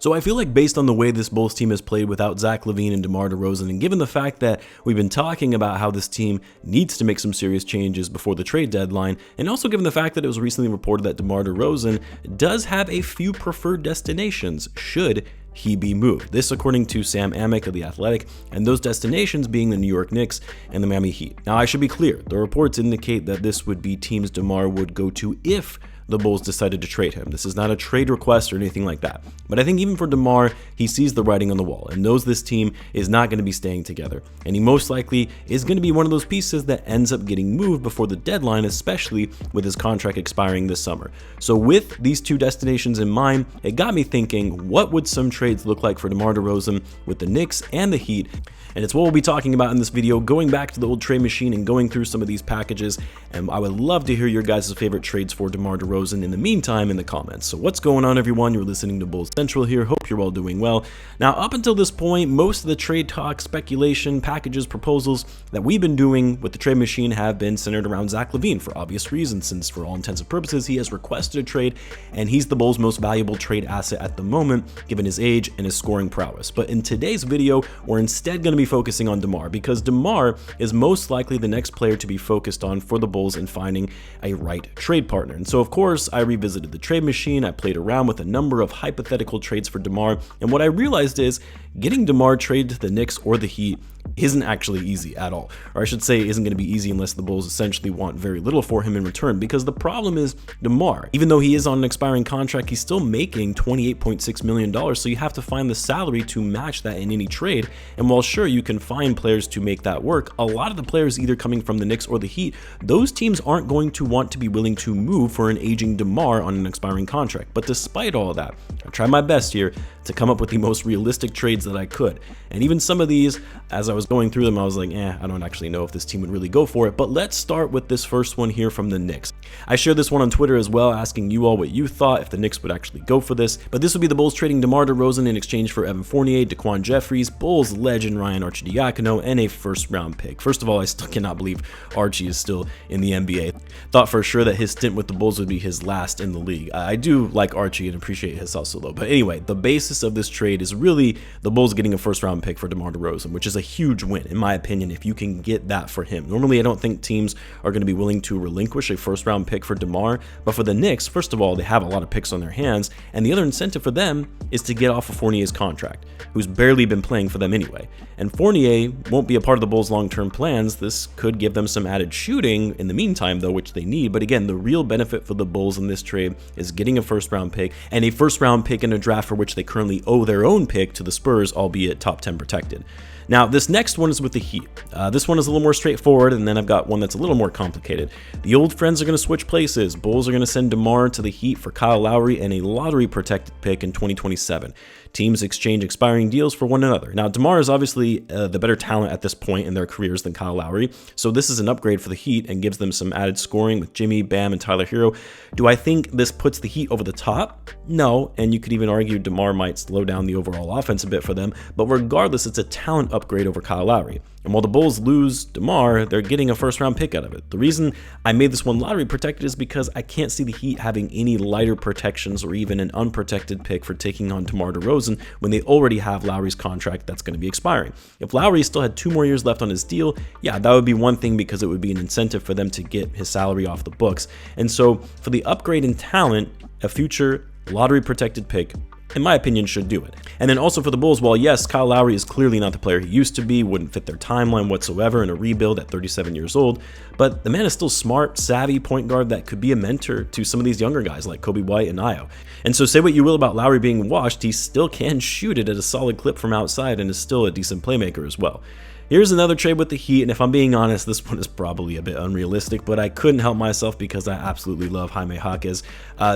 So I feel like based on the way this Bulls team has played without Zach Lavine and DeMar DeRozan, and given the fact that we've been talking about how this team needs to make some serious changes before the trade deadline, and also given the fact that it was recently reported that DeMar DeRozan does have a few preferred destinations should he be moved. This according to Sam Amick of The Athletic, and those destinations being the New York Knicks and the Miami Heat. Now I should be clear, the reports indicate that this would be teams DeMar would go to if the Bulls decided to trade him. This is not a trade request or anything like that. But I think even for DeMar, he sees the writing on the wall and knows this team is not going to be staying together. And he most likely is going to be one of those pieces that ends up getting moved before the deadline, especially with his contract expiring this summer. So with these two destinations in mind, it got me thinking, what would some trades look like for DeMar DeRozan with the Knicks and the Heat? And it's what we'll be talking about in this video, going back to the old trade machine and going through some of these packages. And I would love to hear your guys' favorite trades for DeMar DeRozan in the meantime in the comments. So what's going on, everyone? You're listening to Bulls Central here. Hope you're all doing well. Now, up until this point, most of the trade talk, speculation, packages, proposals that we've been doing with the trade machine have been centered around Zach Lavine for obvious reasons, since for all intents and purposes, he has requested a trade and he's the Bulls' most valuable trade asset at the moment, given his age and his scoring prowess. But in today's video, we're instead going to be focusing on DeMar, because DeMar is most likely the next player to be focused on for the Bulls in finding a right trade partner. And so, of course, I revisited the trade machine. I played around with a number of hypothetical trades for DeMar, and what I realized is getting DeMar traded to the Knicks or the Heat isn't actually easy at all. Or I should say isn't going to be easy unless the Bulls essentially want very little for him in return, because the problem is DeMar, even though he is on an expiring contract, he's still making $28.6 million, so you have to find the salary to match that in any trade. And while sure, you can find players to make that work, a lot of the players either coming from the Knicks or the Heat, those teams aren't going to want to be willing to move for an aging DeMar on an expiring contract. But despite all of that, I tried my best here to come up with the most realistic trades that I could. And even some of these, as I was going through them, I was like, I don't actually know if this team would really go for it. But let's start with this first one here from the Knicks. I shared this one on Twitter as well, asking you all what you thought if the Knicks would actually go for this. But this would be the Bulls trading DeMar DeRozan in exchange for Evan Fournier, Daquan Jeffries, Bulls legend Ryan Arcidiacono, and a first-round pick. First of all, I still cannot believe Archie is still in the NBA. Thought for sure that his stint with the Bulls would be his last in the league. I do like Archie and appreciate his hustle though. But anyway, the basis of this trade is really the Bulls getting a first-round pick for DeMar DeRozan, which is a huge win, in my opinion, if you can get that for him. Normally, I don't think teams are going to be willing to relinquish a first-round pick for DeMar, but for the Knicks, first of all, they have a lot of picks on their hands, and the other incentive for them is to get off of Fournier's contract, who's barely been playing for them anyway. And Fournier won't be a part of the Bulls' long-term plans. This could give them some added shooting in the meantime, though, which they need. But again, the real benefit for the Bulls in this trade is getting a first-round pick, and a first-round pick in a draft for which they currently owe their own pick to the Spurs, albeit top 10 protected. Now, this next one is with the Heat. This one is a little more straightforward, and then I've got one that's a little more complicated. The old friends are going to switch places. Bulls are going to send DeMar to the Heat for Kyle Lowry and a lottery-protected pick in 2027. Teams exchange expiring deals for one another. Now, DeMar is obviously the better talent at this point in their careers than Kyle Lowry, so this is an upgrade for the Heat and gives them some added scoring with Jimmy, Bam, and Tyler Hero. Do I think this puts the Heat over the top? No, and you could even argue DeMar might slow down the overall offense a bit for them, but regardless, it's a talent upgrade over Kyle Lowry. And while the Bulls lose DeMar, they're getting a first-round pick out of it. The reason I made this one lottery protected is because I can't see the Heat having any lighter protections or even an unprotected pick for taking on DeMar DeRozan when they already have Lowry's contract that's going to be expiring. If Lowry still had 2 more years left on his deal, yeah, that would be one thing because it would be an incentive for them to get his salary off the books. And so for the upgrade in talent, a future lottery protected pick, in my opinion, should do it. And then also for the Bulls, while yes, Kyle Lowry is clearly not the player he used to be, wouldn't fit their timeline whatsoever in a rebuild at 37 years old, but the man is still smart, savvy point guard that could be a mentor to some of these younger guys like Coby White and Ayo. And so say what you will about Lowry being washed, he still can shoot it at a solid clip from outside and is still a decent playmaker as well. Here's another trade with the Heat, and if I'm being honest, this one is probably a bit unrealistic, but I couldn't help myself because I absolutely love Jaime Jaquez.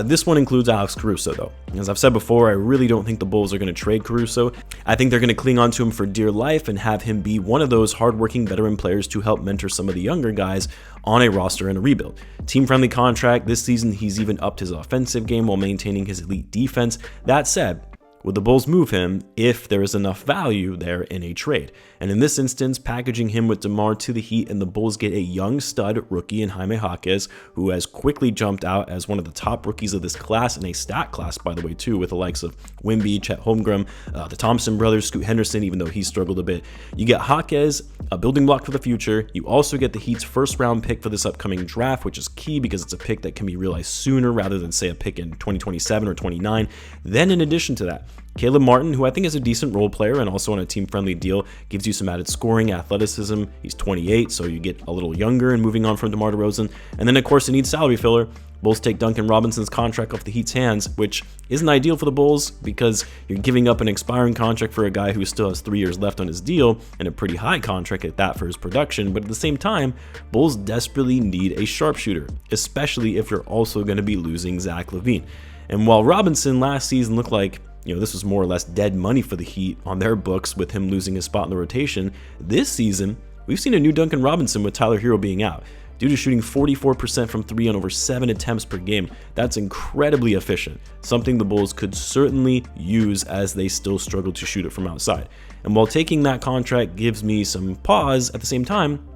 This one includes Alex Caruso, though. As I've said before, I really don't think the Bulls are going to trade Caruso. I think they're going to cling on to him for dear life and have him be one of those hardworking veteran players to help mentor some of the younger guys on a roster in a rebuild. Team-friendly contract. This season, he's even upped his offensive game while maintaining his elite defense. That said, would the Bulls move him if there is enough value there in a trade? And in this instance, packaging him with DeMar to the Heat, and the Bulls get a young stud rookie in Jaime Jaquez, who has quickly jumped out as one of the top rookies of this class, in a stat class, by the way, too, with the likes of Wemby, Chet Holmgren, the Thompson brothers, Scoot Henderson, even though he struggled a bit. You get Jaquez, a building block for the future. You also get the Heat's first-round pick for this upcoming draft, which is key because it's a pick that can be realized sooner rather than, say, a pick in 2027 or 29. Then, in addition to that, Caleb Martin, who I think is a decent role player and also on a team-friendly deal, gives you some added scoring, athleticism. He's 28, so you get a little younger and moving on from DeMar DeRozan. And then, of course, you need salary filler. Bulls take Duncan Robinson's contract off the Heat's hands, which isn't ideal for the Bulls because you're giving up an expiring contract for a guy who still has 3 years left on his deal, and a pretty high contract at that for his production. But at the same time, Bulls desperately need a sharpshooter, especially if you're also going to be losing Zach Lavine. And while Robinson last season looked like this was more or less dead money for the Heat on their books with him losing his spot in the rotation, this season, we've seen a new Duncan Robinson with Tyler Hero being out. Due to shooting 44% from 3 on over 7 attempts per game, that's incredibly efficient, something the Bulls could certainly use as they still struggle to shoot it from outside. And while taking that contract gives me some pause, at the same time,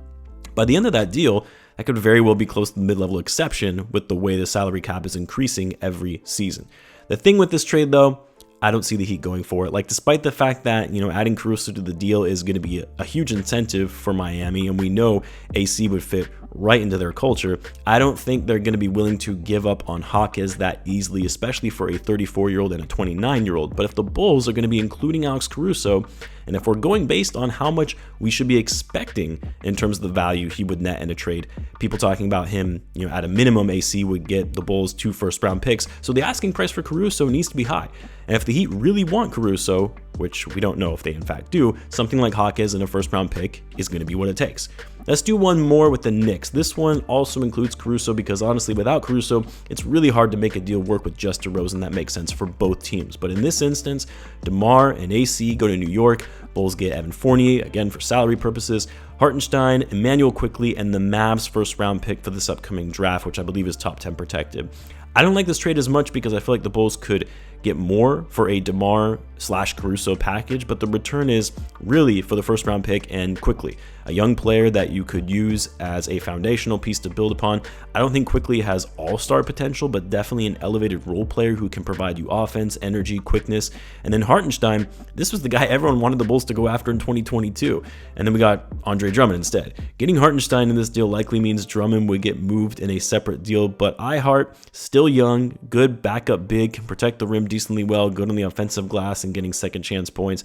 by the end of that deal, that could very well be close to the mid-level exception with the way the salary cap is increasing every season. The thing with this trade, though, I don't see the Heat going for it. Like, despite the fact that, adding Caruso to the deal is going to be a huge incentive for Miami, and we know AC would fit right into their culture, I don't think they're going to be willing to give up on Jaquez that easily, especially for a 34-year-old and a 29-year-old. But if the Bulls are going to be including Alex Caruso, and if we're going based on how much we should be expecting in terms of the value he would net in a trade, people talking about him, at a minimum, AC would get the Bulls 2 first-round picks. So the asking price for Caruso needs to be high. And if the Heat really want Caruso, which we don't know if they in fact do, something like Jaquez and a first-round pick is going to be what it takes. Let's do one more with the Knicks. This one also includes Caruso because honestly, without Caruso, it's really hard to make a deal work with just DeRozan that makes sense for both teams. But in this instance, DeMar and AC go to New York. Bulls get Evan Fournier, again for salary purposes, Hartenstein, Emmanuel Quickley, and the Mavs first-round pick for this upcoming draft, which I believe is top 10 protected. I don't like this trade as much because I feel like the Bulls could get more for a DeMar/Caruso package, but the return is really for the first round pick and Quickley, a young player that you could use as a foundational piece to build upon. I don't think Quickley has all-star potential, but definitely an elevated role player who can provide you offense, energy, quickness. And then Hartenstein, this was the guy everyone wanted the Bulls to go after in 2022, and then we got Andre Drummond instead. Getting Hartenstein in this deal likely means Drummond would get moved in a separate deal, but Hart, still young, good backup big, can protect the rim decently well, good on the offensive glass and getting second chance points,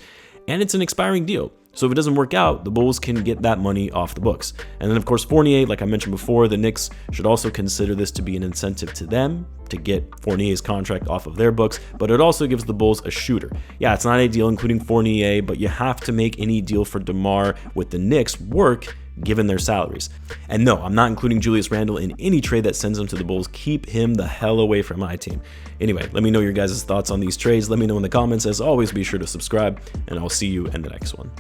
and it's an expiring deal. So if it doesn't work out, the Bulls can get that money off the books. And then of course Fournier, like I mentioned before, the Knicks should also consider this to be an incentive to them to get Fournier's contract off of their books, but it also gives the Bulls a shooter. Yeah, it's not ideal including Fournier, but you have to make any deal for DeMar with the Knicks work given their salaries. And no, I'm not including Julius Randle in any trade that sends him to the Bulls. Keep him the hell away from my team. Anyway, let me know your guys' thoughts on these trades. Let me know in the comments. As always, be sure to subscribe, and I'll see you in the next one.